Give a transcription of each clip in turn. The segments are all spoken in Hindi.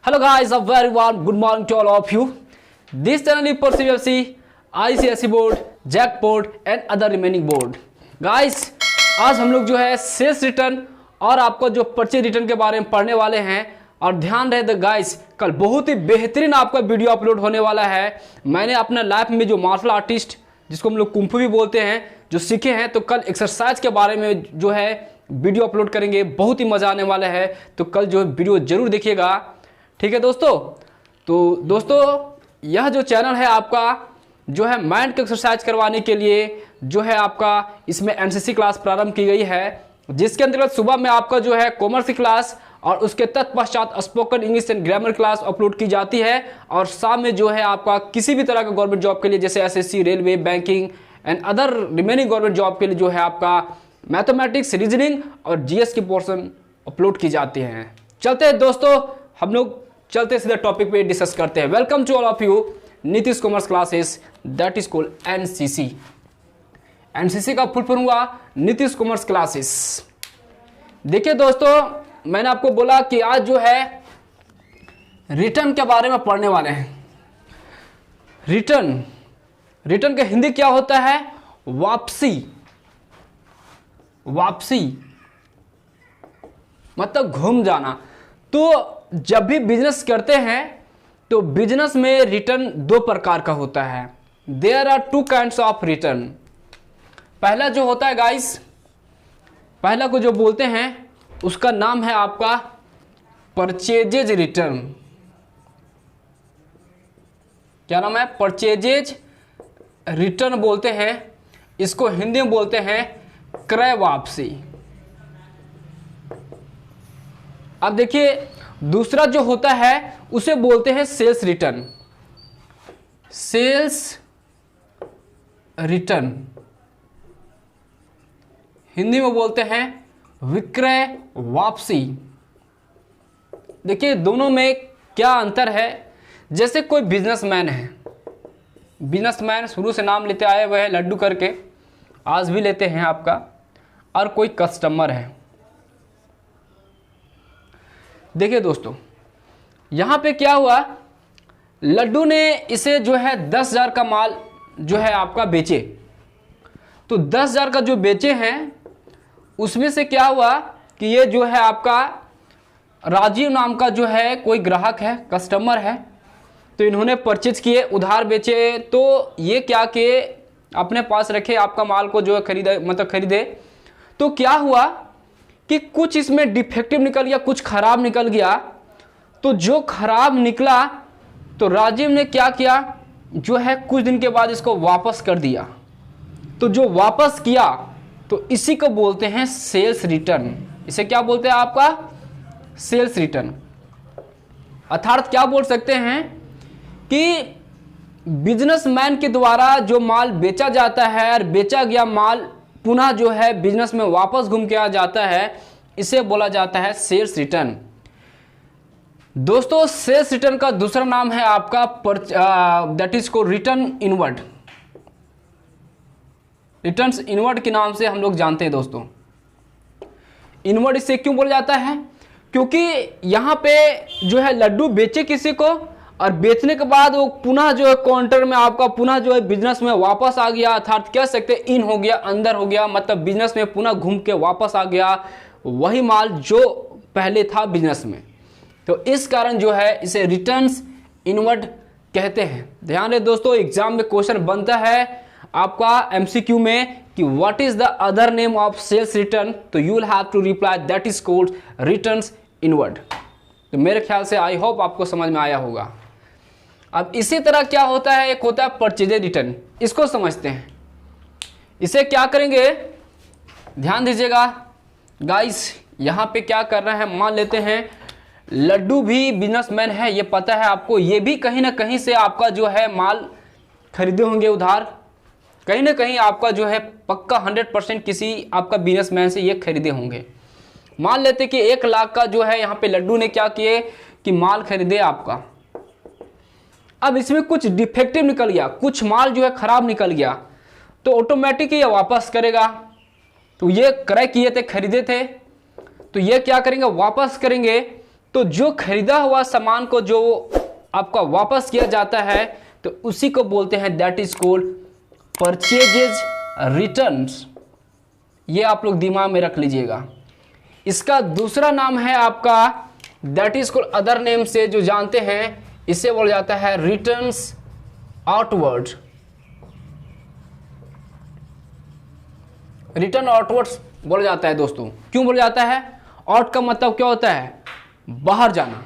Hello guys, a very warm good morning to all of you. This channel is for CBSE, ICSE board, JAC board and other remaining board. Guys, आज हम लोग जो है सेल्स रिटर्न और आपका जो परचेज रिटर्न के बारे में पढ़ने वाले हैं। और ध्यान रहे द गाइस, कल बहुत ही बेहतरीन आपका वीडियो अपलोड होने वाला है। मैंने अपना लाइफ में जो मार्शल आर्टिस्ट जिसको हम लोग कुंफू भी बोलते हैं जो सीखे हैं, तो कल एक्सरसाइज के बारे में जो है वीडियो अपलोड करेंगे। बहुत ही मजा आने वाला है, तो कल जो वीडियो जरूर देखिएगा, ठीक है दोस्तों। तो दोस्तों यह जो चैनल है आपका जो है माइंड को एक्सरसाइज करवाने के लिए जो है आपका इसमें एनसीसी क्लास प्रारंभ की गई है, जिसके अंतर्गत सुबह में आपका जो है कॉमर्स की क्लास और उसके तत्पश्चात spoken English and grammar class upload की जाती है। और शाम में जो है आपका किसी भी तरह का गवर्नमेंट जॉब के लिए जैसे SSC, railway, banking and other remaining government job के लिए जो है आपका मैथमेटिक्स, रीजनिंग और जीएस की पोर्शन अपलोड की जाती हैं। चलते हैं दोस्तों, हम लोग चलते सीधे टॉपिक पे डिस्कस करते हैं। Welcome to all of you Nitish commerce classes that is called NCC. NCC का फुल फॉर्म हुआ नीतीश कॉमर्स क्लासेस। देखिए दोस्तों, मैंने आपको बोला कि आज जो है रिटर्न के बारे में पढ़ने वाले हैं। रिटर्न का हिंदी क्या होता है? वापसी। वापसी मतलब घूम जाना। तो जब भी बिजनेस करते हैं तो बिजनेस में रिटर्न दो प्रकार का होता है। There are two kinds of return. पहला जो होता है गाइस, पहला को जो बोलते हैं उसका नाम है आपका परचेजेज रिटर्न। क्या नाम है? परचेजेज रिटर्न बोलते हैं। इसको हिंदी में बोलते हैं क्रय वापसी। अब देखिए दूसरा जो होता है उसे बोलते हैं sales return. Sales return Hindi में बोलते हैं विक्रय वापसी। देखिए दोनों में क्या अंतर है। जैसे कोई बिजनेसमैन है, बिजनेसमैन शुरू से नाम लेते आए हुए हैं लड्डू करके, आज भी लेते हैं आपका। और कोई कस्टमर है। देखिए दोस्तों, यहां पे क्या हुआ, लड्डू ने इसे जो है 10,000 का माल जो है आपका बेचे। तो 10,000 का जो बेचे हैं उसमें से क्या हुआ कि ये जो है आपका राजीव नाम का जो है कोई ग्राहक है, कस्टमर है, तो इन्होंने परचेज किए, उधार बेचे। तो ये क्या किए, अपने पास रखे आपका माल को जो है खरीदे। तो क्या हुआ कि कुछ इसमें डिफेक्टिव निकल गया, कुछ खराब निकल गया। तो जो खराब निकला तो राजीव ने क्या किया, जो है कुछ दिन के बाद इसको वापस कर दिया। तो जो वापस किया तो इसी को बोलते हैं सेल्स रिटर्न। इसे क्या बोलते हैं आपका? Sales return. अर्थात क्या बोल सकते हैं कि बिजनेसमैन के द्वारा जो माल बेचा जाता है और बेचा गया माल पुनः जो है बिजनेस में वापस घूम के आ जाता है, इसे बोला जाता है सेल्स रिटर्न। दोस्तों सेल्स रिटर्न का दूसरा नाम है आपका दैट इज को रिटर्न इनवर्ड। रिटर्न्स इनवर्ड के नाम से हम लोग जानते हैं दोस्तों। इनवर्ड इसे क्यों बोला जाता है? क्योंकि यहां पे जो है लड्डू बेचे किसी को और बेचने के बाद वो पुनः जो है काउंटर में आपका पुनः जो है बिजनेस में वापस आ गया। अर्थात कह सकते हैं इन हो गया, अंदर हो गया, मतलब बिजनेस में पुनः घूम के वापस आ गया वही माल जो पहले था बिजनेस में। तो इस कारण जो है इसे रिटर्न्स इनवर्ड कहते हैं। ध्यान रहे दोस्तों, एग्जाम में क्वेश्चन बनता है आपका एमसीक्यू में कि what is the other name of sales return, तो you will have to reply that is called returns inward. तो मेरे ख्याल से आई होप आपको समझ में आया होगा। अब इसी तरह क्या होता है, एक होता है परचेजेज रिटर्न। इसको समझते हैं। इसे क्या करेंगे, ध्यान दीजिएगा गाइस। यहां पे क्या कर रहे हैं, मान लेते हैं लड्डू भी बिजनेसमैन है, ये पता है आपको। ये भी कहीं ना कहीं से आपका जो है माल खरीदे होंगे उधार, कहीं ना कहीं आपका जो है पक्का 100% किसी आपका बिजनेसमैन से ये खरीदे होंगे। मान लेते कि 1 लाख का जो है यहाँ पे लड्डू ने क्या किए कि माल खरीदे आपका। अब इसमें कुछ डिफेक्टिव निकल गया, कुछ माल जो है खराब निकल गया, तो ऑटोमेटिक ये वापस करेगा। तो ये क्रय किए थे, खरीदे थे, तो ये क्या करेंगे, वापस करेंगे। तो जो खरीदा हुआ सामान को जो आपका वापस किया जाता है तो उसी को बोलते हैं that is called purchases returns. ये आप लोग दिमाग में रख लीजिएगा। इसका दूसरा नाम है आपका that is called other name से जो जानते हैं, इसे बोला जाता है रिटर्न्स आउटवर्ड। रिटर्न आउटवर्ड्स बोला जाता है दोस्तों। क्यों बोला जाता है? आउट का मतलब क्या होता है? बाहर जाना।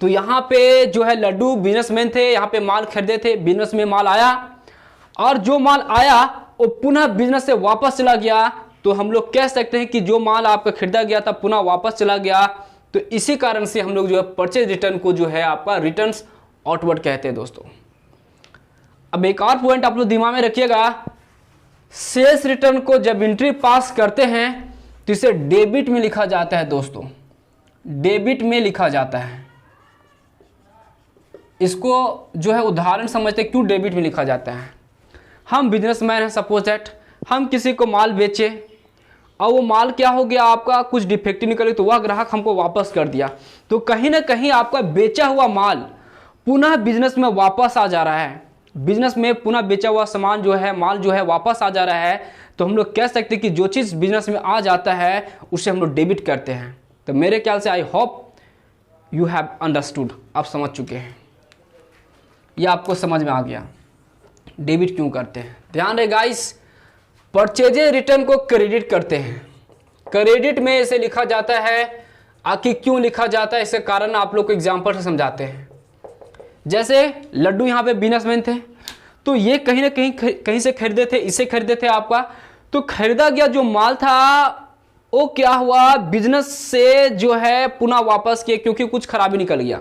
तो यहाँ पे जो है लड्डू बिजनेसमैन थे, यहाँ पे माल खरीदे थे, बिजनेस में माल आया और जो माल आया वो पुनः बिजनेस से वापस चला गया। तो हम लोग कह सकते हैं कि जो माल आपका खरीदा गया था पुनः वापस चला गया। तो इसी कारण से हम लोग जो है परचेज रिटर्न को जो है आपका रिटर्न्स आउटवर्ड कहते हैं दोस्तों। अब एक और पॉइंट आप लोग दिमाग में रखिएगा, सेल्स रिटर्न को जब एंट्री पास करते हैं तो इसे डेबिट में लिखा जाता है दोस्तों, डेबिट में लिखा जाता है। इसको जो है उदाहरण समझते हैं क्यों डेबिट में लिखा जाता है। हम बिजनेसमैन हैं, सपोज दैट हम किसी को माल बेचे और वो माल क्या हो गया आपका कुछ डिफेक्टिव निकले तो वह ग्राहक हमको वापस कर दिया। तो कहीं ना कहीं आपका बेचा हुआ माल पुनः बिजनेस में वापस आ जा रहा है, बिजनेस में पुनः बेचा हुआ सामान जो है माल जो है वापस आ जा रहा है। तो हम लोग कह सकते हैं कि जो चीज़ बिजनेस में आ जाता है उसे हम लोग डेबिट करते हैं। तो मेरे ख्याल से I hope you have understood, आप समझ चुके हैं, यह आपको समझ में आ गया डेबिट क्यों करते हैं। ध्यान रहे गाइस, परचेजेज रिटर्न को क्रेडिट करते हैं। क्रेडिट में इसे लिखा जाता है। आखिर क्यों लिखा जाता है इसका कारण आप लोग को एग्जांपल से समझाते हैं। जैसे लड्डू यहाँ पे बिजनेसमैन थे तो ये कहीं ना कहीं से खरीदे थे, इसे खरीदे थे आपका। तो खरीदा गया जो माल था वो क्या हुआ बिजनेस से जो है पुनः वापस किए क्योंकि कुछ खराबी निकल गया।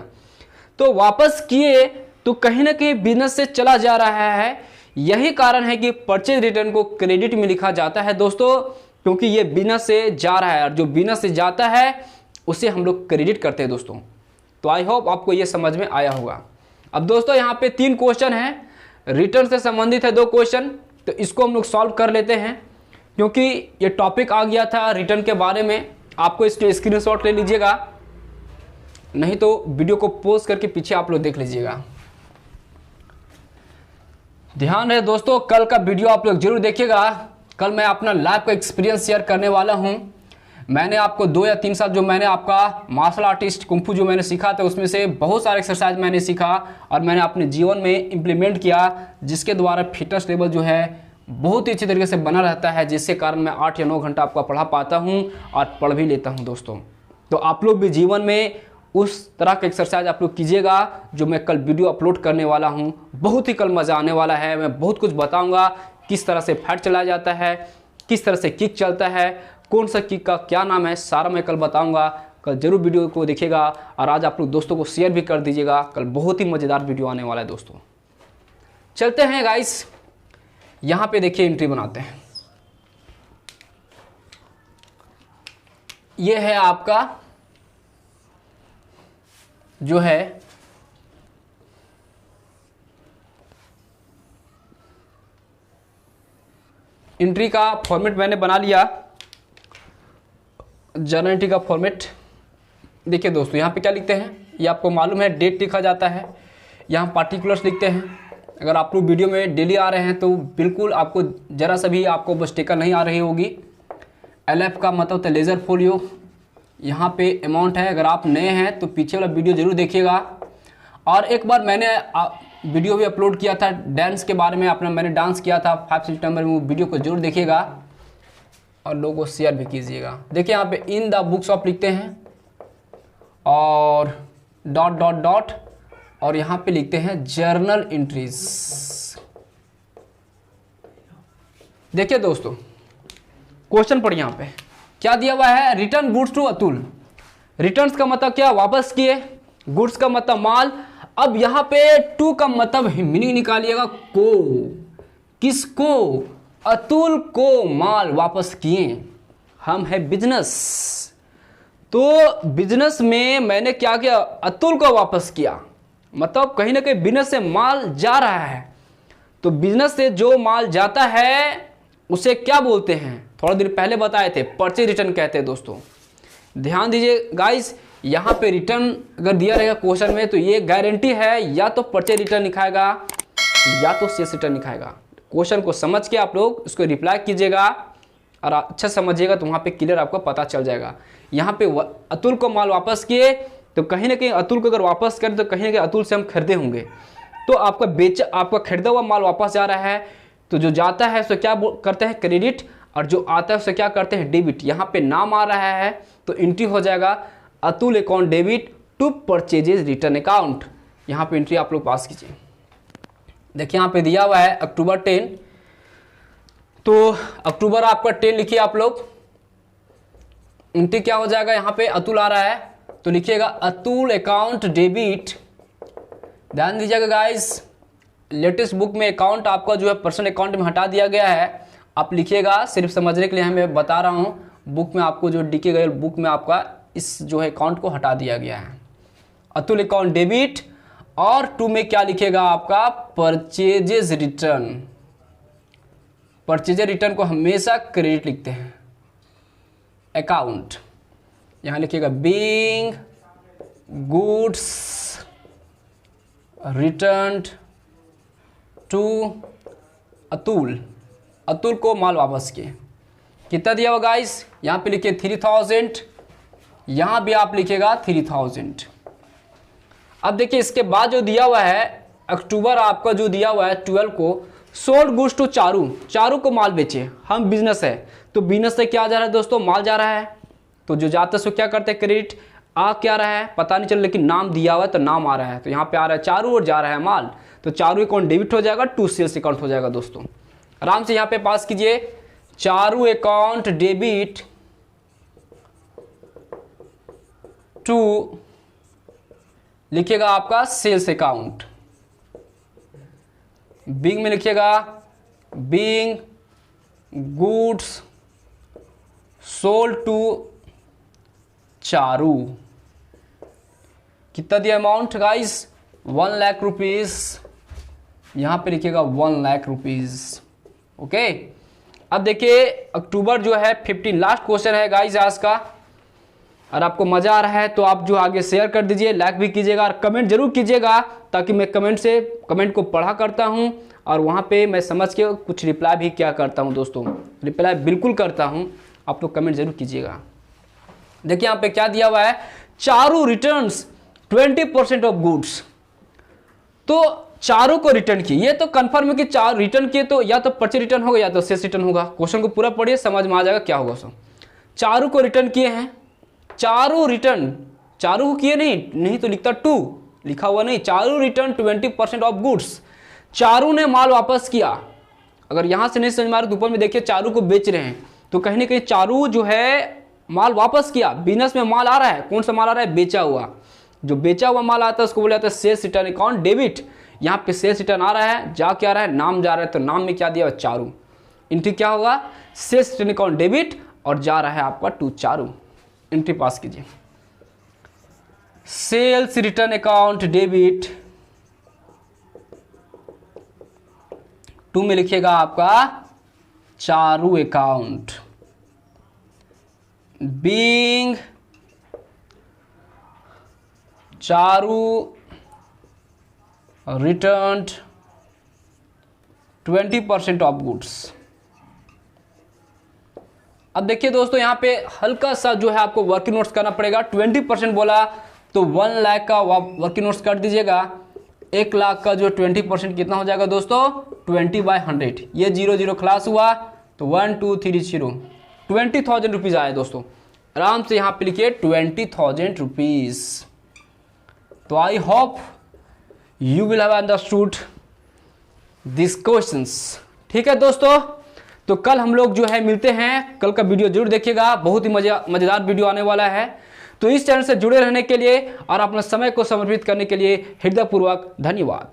तो वापस किए तो कहीं ना कहीं बिजनेस से चला जा रहा है। यही कारण है कि परचेज रिटर्न को क्रेडिट में लिखा जाता है दोस्तों, क्योंकि ये बिजनेस से जा रहा है और जो बिजनेस से जाता है उसे हम लोग क्रेडिट करते हैं दोस्तों। तो आई होप आपको ये समझ में आया होगा। अब दोस्तों यहाँ पे 3 क्वेश्चन हैं, रिटर्न से संबंधित है 2 क्वेश्चन, तो इसको हम लोग सॉल्व कर लेते हैं क्योंकि ये टॉपिक आ गया था रिटर्न के बारे में। आपको इसके स्क्रीनशॉट ले लीजिएगा, नहीं तो वीडियो को पॉज करके पीछे आप लोग देख लीजिएगा। ध्यान रहे दोस्तों, कल का वीडियो आप लोग जरूर देखिएगा। कल मैं अपना लाइव का एक्सपीरियंस शेयर करने वाला हूं। मैंने आपको 2 या 3 साल जो मैंने आपका मार्शल आर्टिस्ट कुंफू जो मैंने सीखा था उसमें से बहुत सारे एक्सरसाइज मैंने सीखा और मैंने अपने जीवन में इम्प्लीमेंट किया, जिसके द्वारा फिटनेस लेवल जो है बहुत ही अच्छी तरीके से बना रहता है, जिसके कारण मैं 8 या 9 घंटा आपका पढ़ा पाता हूँ और पढ़ भी लेता हूँ दोस्तों। तो आप लोग भी जीवन में उस तरह का एक्सरसाइज आप लोग कीजिएगा जो मैं कल वीडियो अपलोड करने वाला हूं। बहुत ही कल मज़ा आने वाला है। मैं बहुत कुछ बताऊंगा, किस तरह से फैट चलाया जाता है, किस तरह से किक चलता है, कौन सा किक का क्या नाम है, सारा मैं कल बताऊंगा। कल जरूर वीडियो को देखिएगा और आज आप लोग दोस्तों को शेयर भी कर दीजिएगा। कल बहुत ही मज़ेदार वीडियो आने वाला है दोस्तों। चलते हैं गाइस, यहाँ पे देखिए एंट्री बनाते हैं। ये है आपका जो है एंट्री का फॉर्मेट मैंने बना लिया, जर्नल एंट्री का फॉर्मेट। देखिए दोस्तों, यहाँ पे क्या लिखते हैं ये आपको मालूम है, डेट लिखा जाता है। यहाँ पार्टिकुलर्स लिखते हैं। अगर आप लोग वीडियो में डेली आ रहे हैं तो बिल्कुल आपको जरा सा भी आपको मिस्टेक नहीं आ रही होगी। LF का मतलब होता है लेज़र फोलियो। यहाँ पे अमाउंट है। अगर आप नए हैं तो पीछे वाला वीडियो जरूर देखिएगा। और एक बार मैंने वीडियो भी अपलोड किया था डांस के बारे में, अपना मैंने डांस किया था 5 सितंबर में, वो वीडियो को जरूर देखिएगा और लोगों को शेयर भी कीजिएगा। देखिए यहाँ पे इन द बुक्स ऑफ लिखते हैं और डॉट डॉट डॉट और यहाँ पे लिखते हैं जर्नल एंट्रीज। देखिए दोस्तों, क्वेश्चन पढ़िए। यहाँ पे क्या दिया हुआ है, return goods to Atul. Returns का मतलब क्या, वापस किए। गुड्स का मतलब माल। अब यहाँ पे टू का मतलब मीनिंग निकालिएगा, को, किसको, अतुल को माल वापस किए। हम है बिजनेस, तो बिजनेस में मैंने क्या किया, अतुल को वापस किया। मतलब कहीं ना कहीं बिजनेस से माल जा रहा है, तो बिजनेस से जो माल जाता है उसे क्या बोलते हैं, थोड़ा देर पहले बताए थे, परचेज रिटर्न कहते हैं दोस्तों। ध्यान दीजिए गाइस, यहाँ पे रिटर्न अगर दिया रहेगा क्वेश्चन में तो ये गारंटी है या तो परचेज रिटर्न दिखाएगा या तो सेल्स रिटर्न दिखाएगा। क्वेश्चन को समझ के आप लोग उसको रिप्लाई कीजिएगा और अच्छा समझिएगा तो वहाँ पे क्लियर आपको पता चल जाएगा। यहाँ पे अतुल को माल वापस किए तो कहीं ना कहीं अतुल को अगर वापस करें तो कहीं ना कहीं अतुल से हम खरीदे होंगे, तो आपका खरीदा हुआ माल वापस जा रहा है, तो जो जाता है उसको क्या करते हैं क्रेडिट, और जो आता है उससे क्या करते हैं डेबिट। यहाँ पे नाम आ रहा है तो एंट्री हो जाएगा Atul account debit to purchases return account. यहाँ पे एंट्री आप लोग पास कीजिए। देखिए यहाँ पे दिया हुआ है अक्टूबर 10, तो अक्टूबर आपका 10 लिखिए आप लोग। एंट्री क्या हो जाएगा, यहाँ पे अतुल आ रहा है तो लिखिएगा अतुल अकाउंट डेबिट। ध्यान दीजिएगा गाइस, लेटेस्ट बुक में अकाउंट आपका जो है पर्सनल अकाउंट में हटा दिया गया है। आप लिखिएगा, सिर्फ समझने के लिए मैं बता रहा हूँ। बुक में आपको जो डीके गए बुक में आपका इस जो है अकाउंट को हटा दिया गया है। अतुल अकाउंट डेबिट और 2 में क्या लिखेगा आपका परचेजेस रिटर्न। परचेजेस रिटर्न को हमेशा क्रेडिट लिखते हैं। अकाउंट यहाँ लिखिएगा being goods return to Atul. Atul को माल वापस किए। कितना दिया हुआ गाइस, यहाँ पे लिखिए 3000, यहाँ भी आप लिखिएगा 3000। अब देखिए इसके बाद जो दिया हुआ है अक्टूबर आपका जो दिया हुआ है 12 को, सोल्ड गुड्स टू चारू को माल बेचे। हम बिजनेस है तो बिजनेस से क्या जा रहा है दोस्तों, माल जा रहा है, तो जो जाता है सो क्या करते हैं क्रेडिट। आ क्या रहा है पता नहीं चल, लेकिन नाम दिया हुआ है तो नाम आ रहा है, तो यहाँ पे आ रहा है चारू और जा रहा है माल, तो चारू अकाउंट डेबिट हो जाएगा, टू सेल्स अकाउंट हो जाएगा। दोस्तों आराम से यहाँ पे पास कीजिए, चारू अकाउंट डेबिट टू लिखिएगा आपका सेल्स अकाउंट। बिंग में लिखिएगा being goods sold to Charu. कितना दिया अमाउंट गाइस, 1 लाख रुपीज। यहां पे लिखिएगा 1 लाख रुपीज। ओके, अब देखिए अक्टूबर जो है 15 लास्ट क्वेश्चन है गाइस आज का। और आपको मजा आ रहा है तो आप जो आगे शेयर कर दीजिए, लाइक भी कीजिएगा और कमेंट जरूर कीजिएगा, ताकि मैं कमेंट को पढ़ा करता हूं और वहां पे मैं समझ के कुछ रिप्लाई भी क्या करता हूं। दोस्तों रिप्लाई बिल्कुल करता हूं, आप लोग कमेंट जरूर कीजिएगा। देखिए यहाँ पे क्या दिया हुआ है, चारू रिटर्न्स 20% ऑफ गुड्स। तो चारू को रिटर्न किए, ये तो कंफर्म है कि चारू रिटर्न किए तो या तो परचेज रिटर्न होगा या तो सेल्स रिटर्न होगा। क्वेश्चन को पूरा पढ़िए, समझ में आ जाएगा क्या होगा। सो चारू को रिटर्न किए हैं, चारू रिटर्न, चारू को किए नहीं तो लिखता 2, लिखा हुआ नहीं। Charu return 20% of goods, Charu ने माल वापस किया। अगर यहां से नहीं समझ में आ रहा तो ऊपर में देखिए चारू को बेच रहे हैं, तो कहीं ना कहीं चारू जो है माल वापस किया। बिजनेस में माल आ रहा है, कौन सा माल आ रहा है, बेचा हुआ। जो बेचा हुआ माल आता है उसको बोला जाता है सेल्स रिटर्न अकाउंट डेबिट। यहाँ पे सेल्स रिटर्न आ रहा है, जा क्या रहा है, नाम जा रहा है, तो नाम में क्या दिया चारू। एंट्री क्या होगा, सेल्स रिटर्न अकाउंट डेबिट और जा रहा है आपका टू चारू। एंट्री पास कीजिए, सेल्स रिटर्न अकाउंट डेबिट 2 में लिखिएगा आपका Charu account. Being Charu returned 20% of goods. अब देखिए दोस्तों यहाँ पे हल्का सा जो है आपको वर्किंग नोट्स करना पड़ेगा। 20% बोला तो 1 लाख का वर्किंग नोट्स कर दीजिएगा। 1 लाख का जो 20% कितना हो जाएगा दोस्तों, 20/100। ये 0 क्लास हुआ तो 1 2 3 0 20,000 रुपीज आए दोस्तों। आराम से यहाँ पे लिखिए 20,000 रुपीज। तो I hope you will have understood this questions. ठीक है दोस्तों, तो कल हम लोग जो है मिलते हैं। कल का वीडियो जरूर देखिएगा, बहुत ही मजेदार वीडियो आने वाला है। तो इस चैनल से जुड़े रहने के लिए और अपना समय को समर्पित करने के लिए हृदयपूर्वक धन्यवाद।